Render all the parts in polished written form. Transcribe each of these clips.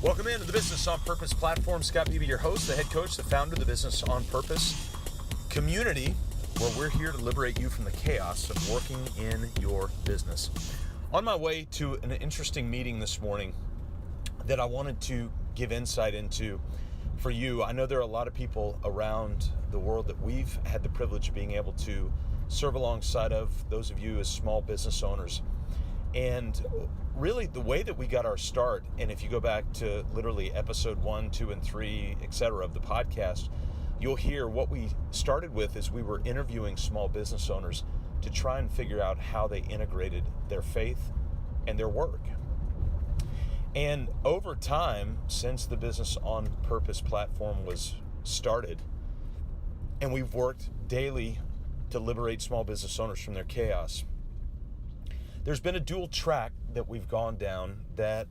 Welcome into the Business on Purpose platform. Scott Beebe, your host, the head coach, the founder of the Business on Purpose community, where we're here to liberate you from the chaos of working in your business. On my way to an interesting meeting this morning that I wanted to give insight into for you. I know there are a lot of people around the world that we've had the privilege of being able to serve alongside of, those of you as small business owners. And really the way that we got our start, and if you go back to literally episode 1, 2, and 3, etc. of the podcast, you'll hear what we started with is we were interviewing small business owners to try and figure out how they integrated their faith and their work. And over time, since the Business on Purpose platform was started, and we've worked daily to liberate small business owners from their chaos, there's been a dual track that we've gone down that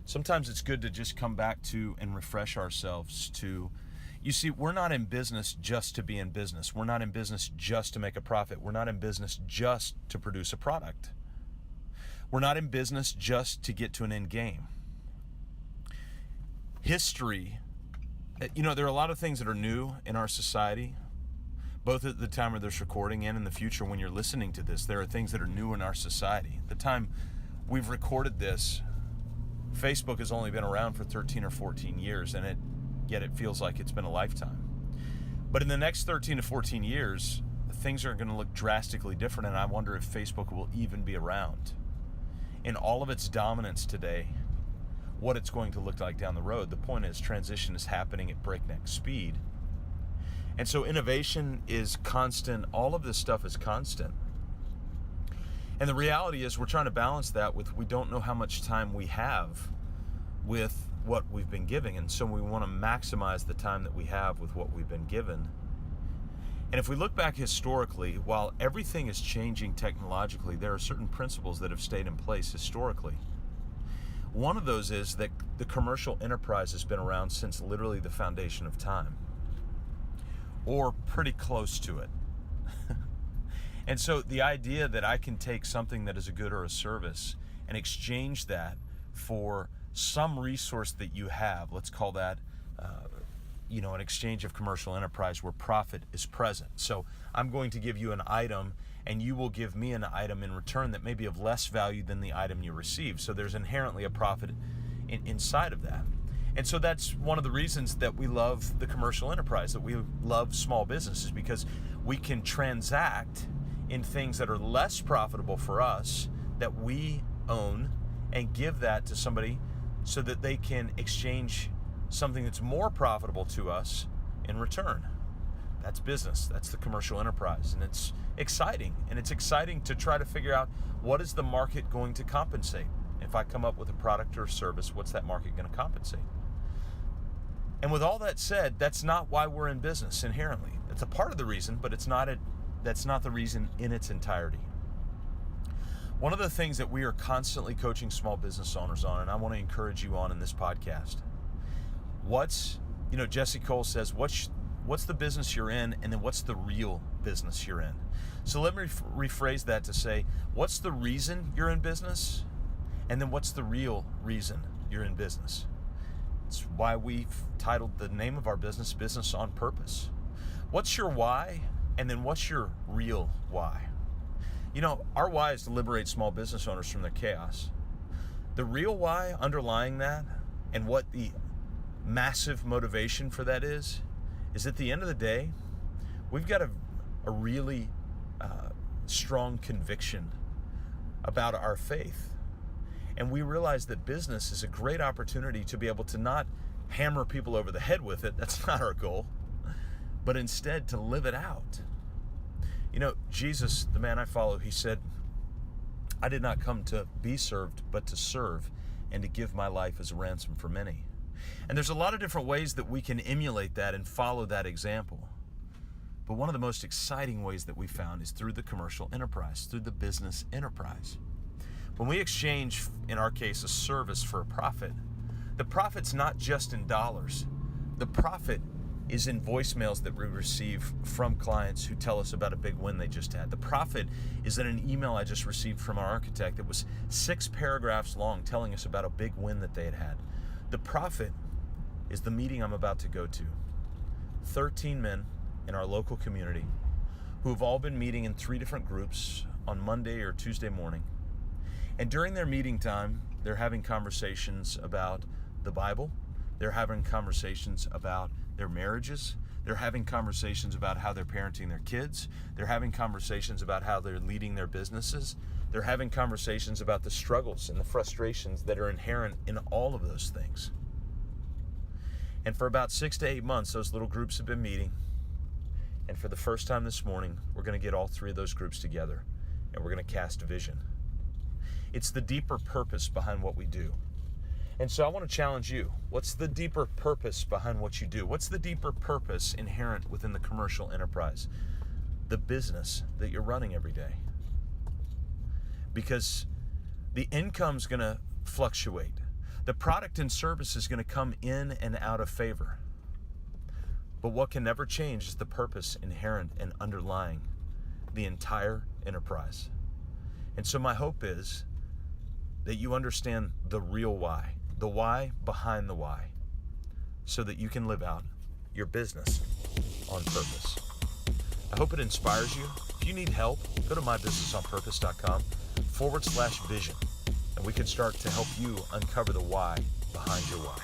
sometimes it's good to just come back to and refresh ourselves to. You see, we're not in business just to be in business. We're not in business just to make a profit. We're not in business just to produce a product. We're not in business just to get to an end game. History, there are a lot of things that are new in our society, both at the time of this recording and in the future when you're listening to this. There are things that are new in our society. The time we've recorded this, Facebook has only been around for 13 or 14 years, and yet it feels like it's been a lifetime. But in the next 13 to 14 years, things are going to look drastically different, and I wonder if Facebook will even be around. In all of its dominance today, what it's going to look like down the road. The point is, transition is happening at breakneck speed. And so innovation is constant. All of this stuff is constant. And the reality is we're trying to balance that with we don't know how much time we have with what we've been giving. And so we want to maximize the time that we have with what we've been given. And if we look back historically, while everything is changing technologically, there are certain principles that have stayed in place historically. One of those is that the commercial enterprise has been around since literally the foundation of time, or pretty close to it. And so the idea that I can take something that is a good or a service and exchange that for some resource that you have, let's call that an exchange of commercial enterprise where profit is present. So I'm going to give you an item and you will give me an item in return that may be of less value than the item you receive. So there's inherently a profit inside of that. And so that's one of the reasons that we love the commercial enterprise, that we love small businesses, because we can transact in things that are less profitable for us that we own and give that to somebody so that they can exchange something that's more profitable to us in return. That's business. That's the commercial enterprise. And it's exciting. And it's exciting to try to figure out, what is the market going to compensate? If I come up with a product or a service, what's that market going to compensate? And with all that said, that's not why we're in business inherently. It's a part of the reason, but that's not the reason in its entirety. One of the things that we are constantly coaching small business owners on, and I want to encourage you on in this podcast, Jesse Cole says, what's the business you're in, and then what's the real business you're in? So let me rephrase that to say, what's the reason you're in business? And then what's the real reason you're in business? It's why we've titled the name of our business, Business on Purpose. What's your why? And then what's your real why? Our why is to liberate small business owners from their chaos. The real why underlying that, and what the massive motivation for that is at the end of the day, we've got a really strong conviction about our faith. And we realize that business is a great opportunity to be able to not hammer people over the head with it. That's not our goal. But instead to live it out. Jesus, the man I follow, he said, I did not come to be served, but to serve and to give my life as a ransom for many. And there's a lot of different ways that we can emulate that and follow that example. But one of the most exciting ways that we found is through the commercial enterprise, through the business enterprise. When we exchange, in our case, a service for a profit, the profit's not just in dollars. The profit is in voicemails that we receive from clients who tell us about a big win they just had. The profit is in an email I just received from our architect that was 6 paragraphs long telling us about a big win that they had had. The Prophet is the meeting I'm about to go to. 13 men in our local community who have all been meeting in 3 different groups on Monday or Tuesday morning. And during their meeting time, they're having conversations about the Bible. They're having conversations about their marriages. They're having conversations about how they're parenting their kids. They're having conversations about how they're leading their businesses. They're having conversations about the struggles and the frustrations that are inherent in all of those things. And for about 6 to 8 months, those little groups have been meeting. And for the first time this morning, we're going to get all 3 of those groups together, and we're going to cast vision. It's the deeper purpose behind what we do. And so I want to challenge you. What's the deeper purpose behind what you do? What's the deeper purpose inherent within the commercial enterprise? The business that you're running every day. Because the income's going to fluctuate. The product and service is going to come in and out of favor. But what can never change is the purpose inherent and underlying the entire enterprise. And so my hope is that you understand the real why, the why behind the why, so that you can live out your business on purpose. I hope it inspires you. If you need help, go to mybusinessonpurpose.com/vision, and we can start to help you uncover the why behind your why.